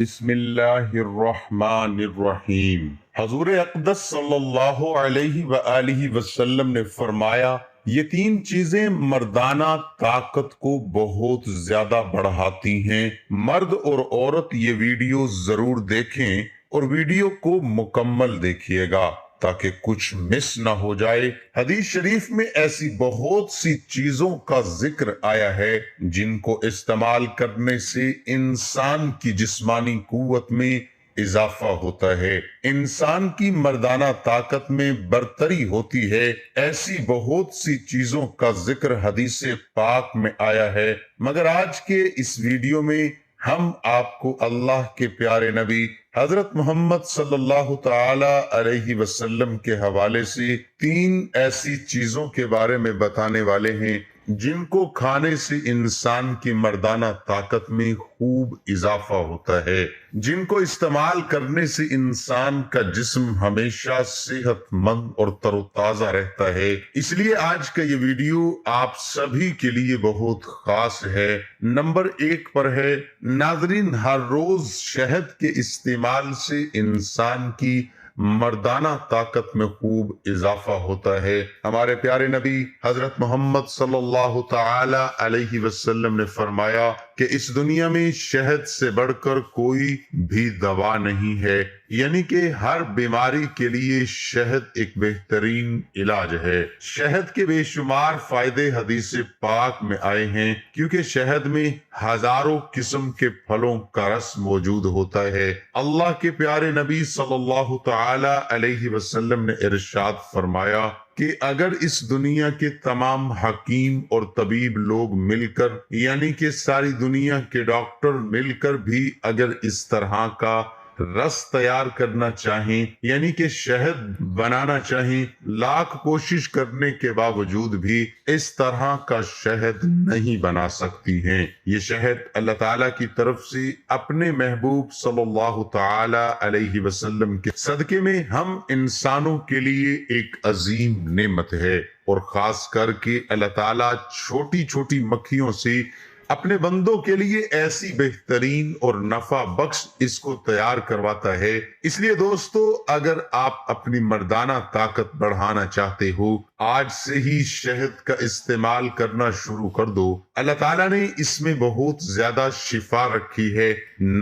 بسم اللہ الرحمن الرحیم۔ حضور اقدس صلی اللہ علیہ وآلہ وسلم نے فرمایا، یہ تین چیزیں مردانہ طاقت کو بہت زیادہ بڑھاتی ہیں۔ مرد اور عورت یہ ویڈیو ضرور دیکھیں اور ویڈیو کو مکمل دیکھیے گا تاکہ کچھ مس نہ ہو جائے۔ حدیث شریف میں ایسی بہت سی چیزوں کا ذکر آیا ہے جن کو استعمال کرنے سے انسان کی جسمانی قوت میں اضافہ ہوتا ہے، انسان کی مردانہ طاقت میں برتری ہوتی ہے۔ ایسی بہت سی چیزوں کا ذکر حدیث پاک میں آیا ہے، مگر آج کے اس ویڈیو میں ہم آپ کو اللہ کے پیارے نبی حضرت محمد صلی اللہ تعالی علیہ وسلم کے حوالے سے تین ایسی چیزوں کے بارے میں بتانے والے ہیں جن کو کھانے سے انسان کی مردانہ طاقت میں خوب اضافہ ہوتا ہے، جن کو استعمال کرنے سے انسان کا جسم ہمیشہ صحت مند اور تر و تازہ رہتا ہے۔ اس لیے آج کا یہ ویڈیو آپ سبھی کے لیے بہت خاص ہے۔ نمبر 1 پر ہے، ناظرین، ہر روز شہد کے استعمال سے انسان کی مردانہ طاقت میں خوب اضافہ ہوتا ہے۔ ہمارے پیارے نبی حضرت محمد صلی اللہ تعالی علیہ وسلم نے فرمایا کہ اس دنیا میں شہد سے بڑھ کر کوئی بھی دوا نہیں ہے، یعنی کہ ہر بیماری کے لیے شہد ایک بہترین علاج ہے۔ شہد کے بے شمار فائدے حدیث پاک میں آئے ہیں، کیونکہ شہد میں ہزاروں قسم کے پھلوں کا رس موجود ہوتا ہے۔ اللہ کے پیارے نبی صلی اللہ تعالی علیہ وسلم نے ارشاد فرمایا کہ اگر اس دنیا کے تمام حکیم اور طبیب لوگ مل کر، یعنی کہ ساری دنیا کے ڈاکٹر مل کر بھی اگر اس طرح کا رس تیار کرنا چاہیں، یعنی کہ شہد بنانا چاہیں، لاکھ کوشش کرنے کے باوجود بھی اس طرح کا شہد نہیں بنا سکتی ہیں۔ یہ شہد اللہ تعالیٰ کی طرف سے اپنے محبوب صلی اللہ تعالی علیہ وسلم کے صدقے میں ہم انسانوں کے لیے ایک عظیم نعمت ہے، اور خاص کر کے اللہ تعالیٰ چھوٹی چھوٹی مکھیوں سے اپنے بندوں کے لیے ایسی بہترین اور نفع بخش اس کو تیار کرواتا ہے۔ اس لیے دوستو، اگر آپ اپنی مردانہ طاقت بڑھانا چاہتے ہو، آج سے ہی شہد کا استعمال کرنا شروع کر دو۔ اللہ تعالیٰ نے اس میں بہت زیادہ شفا رکھی ہے۔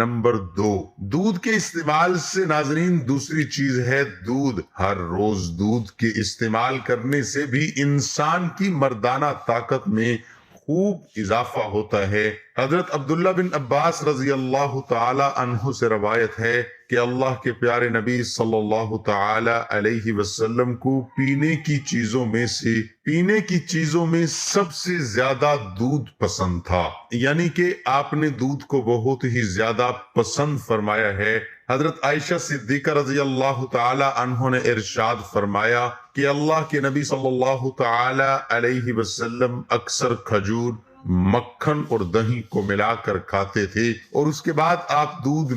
نمبر 2، دودھ کے استعمال سے ناظرین دوسری چیز ہے دودھ۔ ہر روز دودھ کے استعمال کرنے سے بھی انسان کی مردانہ طاقت میں خوب اضافہ ہوتا ہے۔ حضرت عبداللہ بن عباس رضی اللہ تعالی عنہ سے روایت ہے کہ اللہ کے پیارے نبی صلی اللہ تعالی علیہ وسلم کو پینے کی چیزوں میں سب سے زیادہ دودھ پسند تھا، یعنی کہ آپ نے دودھ کو بہت ہی زیادہ پسند فرمایا ہے۔ حضرت عائشہ صدیقہ رضی اللہ تعالی عنہ نے ارشاد فرمایا کہ اللہ کے نبی صلی اللہ تعالی علیہ وسلم اکثر کھجور، مکھن اور دہی کو ملا کر کھاتے تھے، اور اس کے بعد آپ دودھ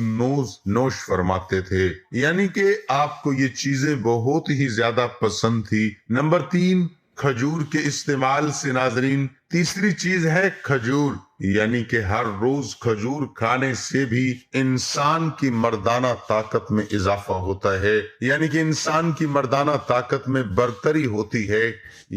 نوش فرماتے تھے، یعنی کہ آپ کو یہ چیزیں بہت ہی زیادہ پسند تھی۔ نمبر 3، کھجور کے استعمال سے ناظرین تیسری چیز ہے کھجور، یعنی کہ ہر روز کھجور کھانے سے بھی انسان کی مردانہ طاقت میں اضافہ ہوتا ہے، یعنی کہ انسان کی مردانہ طاقت میں برتری ہوتی ہے۔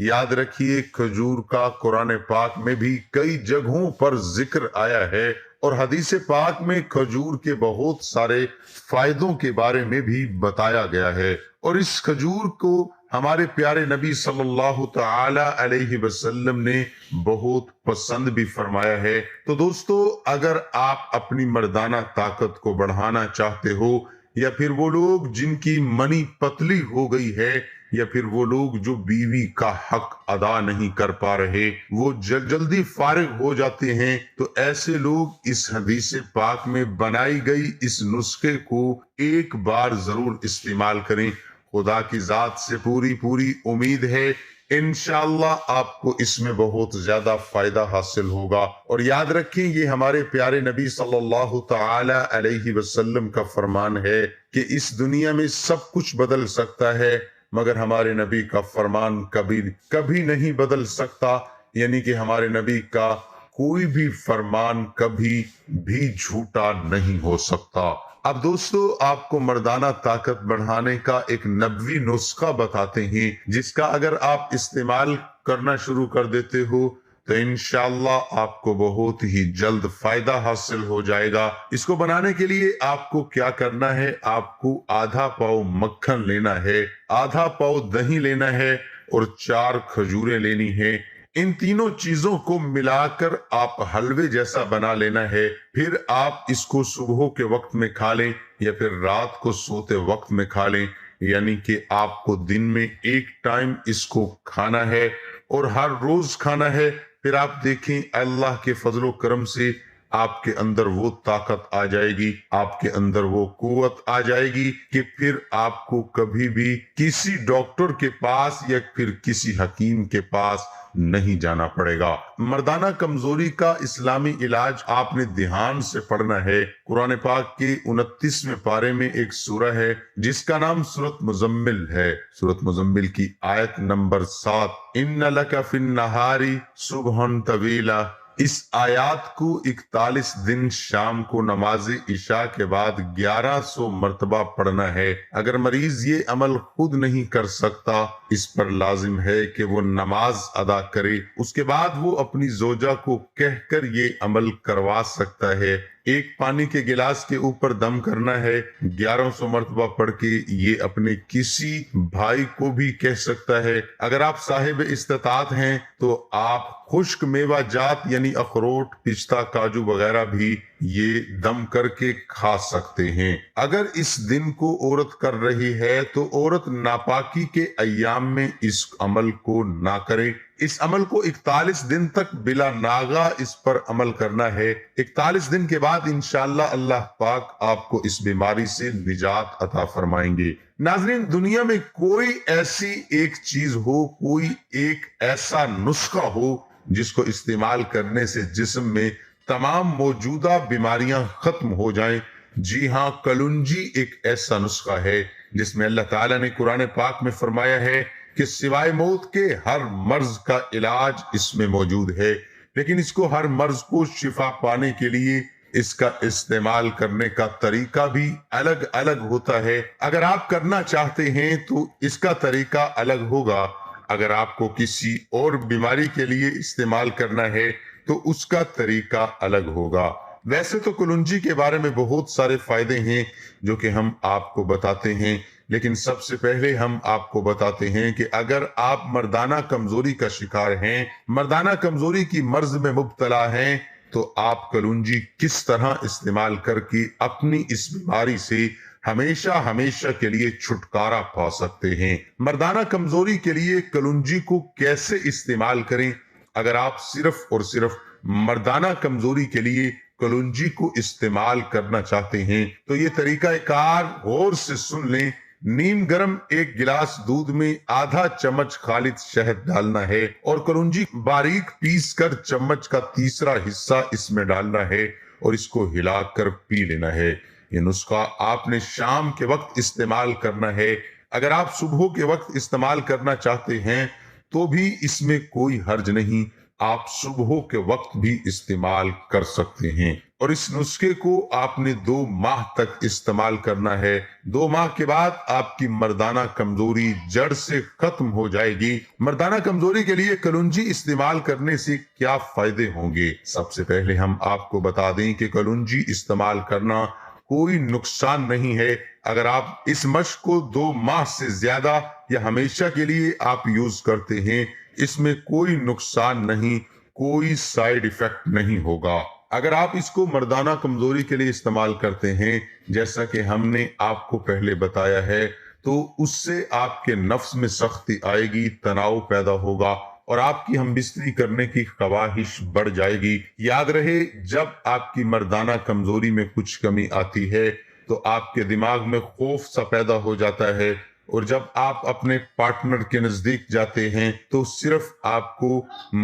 یاد رکھیے، کھجور کا قرآن پاک میں بھی کئی جگہوں پر ذکر آیا ہے، اور حدیث پاک میں کھجور کے بہت سارے فائدوں کے بارے میں بھی بتایا گیا ہے، اور اس کھجور کو ہمارے پیارے نبی صلی اللہ تعالی علیہ وسلم نے بہت پسند بھی فرمایا ہے۔ تو دوستو، اگر آپ اپنی مردانہ طاقت کو بڑھانا چاہتے ہو، یا پھر وہ لوگ جن کی منی پتلی ہو گئی ہے، یا پھر وہ لوگ جو بیوی کا حق ادا نہیں کر پا رہے، وہ جلدی فارغ ہو جاتے ہیں، تو ایسے لوگ اس حدیث پاک میں بنائی گئی اس نسخے کو ایک بار ضرور استعمال کریں۔ خدا کی ذات سے پوری امید ہے انشاءاللہ آپ کو اس میں بہت زیادہ فائدہ حاصل ہوگا۔ اور یاد رکھیں، یہ ہمارے پیارے نبی صلی اللہ تعالی علیہ وسلم کا فرمان ہے کہ اس دنیا میں سب کچھ بدل سکتا ہے، مگر ہمارے نبی کا فرمان کبھی نہیں بدل سکتا، یعنی کہ ہمارے نبی کا कोई भी फरमान कभी भी झूठा नहीं हो सकता। अब दोस्तों, आपको मर्दाना ताकत बढ़ाने का एक नबवी नुस्खा बताते हैं, जिसका अगर आप इस्तेमाल करना शुरू कर देते हो तो इंशाअल्लाह आपको बहुत ही जल्द फायदा हासिल हो जाएगा। इसको बनाने के लिए आपको क्या करना है, आपको आधा पाव मक्खन लेना है, आधा पाव दही लेना है और 4 खजूरें लेनी है। इन तीनों चीजों को मिलाकर आप हलवे जैसा बना लेना है। फिर आप इसको सुबह के वक्त में खा लें या फिर रात को सोते वक्त में खा लें, यानी कि आपको दिन में एक टाइम इसको खाना है और हर रोज खाना है। फिर आप देखें अल्लाह के फजलो करम से आपके अंदर वो ताकत आ जाएगी, आपके अंदर वो कुव्वत आ जाएगी कि फिर आपको कभी भी किसी डॉक्टर के पास या फिर किसी हकीम के पास नहीं जाना पड़ेगा। मर्दाना कमजोरी का इस्लामी इलाज आपने ध्यान से पढ़ना है। कुरान पाक के 29वें पारे में एक सूरा है जिसका नाम सूरत मुजम्मिल है। सूरत मुजम्मिल की आयत नंबर 7, इन्ना लका फिन नहारी सुबहन तवीला। इस आयत को 41 दिन शाम को नमाज इशा के बाद 1100 मर्तबा पढ़ना है। अगर मरीज ये अमल खुद नहीं कर सकता, इस पर लाजिम है कि वो नमाज अदा करे। उसके बाद वो अपनी जोजा को कहकर ये अमल करवा सकता है। एक पानी के गिलास के ऊपर दम करना है, 1100 मर्तबा पढ़ के ये अपने किसी भाई को भी कह सकता है। अगर आप साहिब इस्तात हैं तो आप खुश्क मेवा जात यानी अखरोट, पिस्ता, काजू वगैरह भी ये दम करके खा सकते हैं। अगर इस दिन को औरत कर रही है तो औरत नापाकी के अय्याम में इस अमल को ना करे। इस अमल को 41 दिन तक बिला नागा इस पर अमल करना है। 41 दिन के बाद इंशाअल्लाह अल्लाह पाक आपको इस बीमारी से निजात अता फरमाएंगे। नाज़रीन, दुनिया में कोई ऐसी एक चीज हो, कोई एक ऐसा नुस्खा हो जिसको इस्तेमाल करने से जिस्म में तमाम मौजूदा बीमारियां खत्म हो जाएं। जी हाँ, कलुंजी एक ऐसा नुस्खा है जिसमें अल्लाह ताला ने कुरान पाक में फरमाया है कि सिवाय मौत के हर मर्ज का इलाज इसमें मौजूद है, लेकिन इसको हर मर्ज को शिफा पाने के लिए इसका इस्तेमाल करने का तरीका भी अलग अलग होता है। अगर आप करना चाहते हैं तो इसका तरीका अलग होगा, अगर आपको किसी और बीमारी के लिए इस्तेमाल करना है तो उसका तरीका अलग होगा। वैसे तो कलुंजी के बारे में बहुत सारे फायदे हैं जो कि हम आपको बताते हैं, लेकिन सबसे पहले हम आपको बताते हैं कि अगर आप मर्दाना कमजोरी का शिकार हैं, मर्दाना कमजोरी की मर्ज में मुब्तला हैं, तो आप कलुंजी किस तरह इस्तेमाल करके अपनी इस बीमारी से हमेशा हमेशा के लिए छुटकारा पा सकते हैं। मर्दाना कमजोरी के लिए कलुंजी को कैसे इस्तेमाल करें। अगर आप सिर्फ और सिर्फ मर्दाना कमजोरी के लिए कलुंजी को इस्तेमाल करना चाहते हैं तो ये तरीका कार गौर से सुन लें। नीम गर्म एक गिलास दूध में आधा चम्मच खालिद शहद डालना है और कलुंजी बारीक पीस कर चम्मच का तीसरा हिस्सा इसमें डालना है और इसको हिलाकर पी लेना है। ये नुस्खा आपने शाम के वक्त इस्तेमाल करना है। अगर आप सुबह के वक्त इस्तेमाल करना चाहते हैं तो भी इसमें कोई हर्ज नहीं, आप सुबह के वक्त भी इस्तेमाल कर सकते हैं। और इस नुस्खे को आपने 2 माह तक इस्तेमाल करना है। 2 माह के बाद आपकी मर्दाना कमजोरी जड़ से खत्म हो जाएगी। मर्दाना कमजोरी के लिए कलुंजी इस्तेमाल करने से क्या फायदे होंगे। सबसे पहले हम आपको बता दें कि कलुंजी इस्तेमाल करना कोई नुकसान नहीं है। अगर आप इस मशक को 2 माह से ज्यादा या हमेशा के लिए आप यूज करते हैं, इसमें कोई नुकसान नहीं, कोई साइड इफेक्ट नहीं होगा। अगर आप इसको मर्दाना कमजोरी के लिए इस्तेमाल करते हैं, जैसा कि हमने आपको पहले बताया है, तो उससे आपके नफ्स में सख्ती आएगी, तनाव पैदा होगा और आपकी हमबिस्तरी करने की ख्वाहिश बढ़ जाएगी। याद रहे, जब आपकी मर्दाना कमजोरी में कुछ कमी आती है तो आपके दिमाग में खौफ सा पैदा हो जाता है और जब आप अपने पार्टनर के नजदीक जाते हैं तो सिर्फ आपको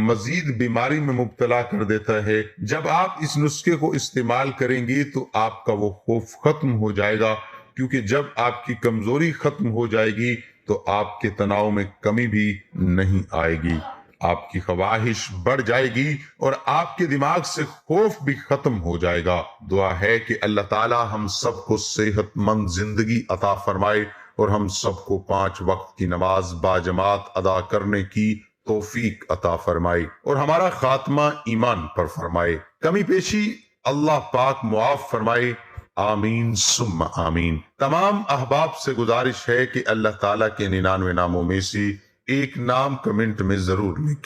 मजीद बीमारी में मुब्तला कर देता है। जब आप इस नुस्खे को इस्तेमाल करेंगे तो आपका वो खौफ खत्म हो जाएगा, क्योंकि जब आपकी कमजोरी खत्म हो जाएगी तो आपके तनाव में कमी भी नहीं आएगी। آپ کی خواہش بڑھ جائے گی اور آپ کے دماغ سے خوف بھی ختم ہو جائے گا۔ دعا ہے کہ اللہ تعالی ہم سب کو صحت مند زندگی عطا فرمائے اور ہم سب کو 5 وقت کی نماز باجماعت ادا کرنے کی توفیق عطا فرمائے اور ہمارا خاتمہ ایمان پر فرمائے، کمی پیشی اللہ پاک معاف فرمائے، آمین ثم آمین۔ تمام احباب سے گزارش ہے کہ اللہ تعالیٰ کے 99 ناموں میں سے ایک نام کمنٹ میں ضرور لکھیں۔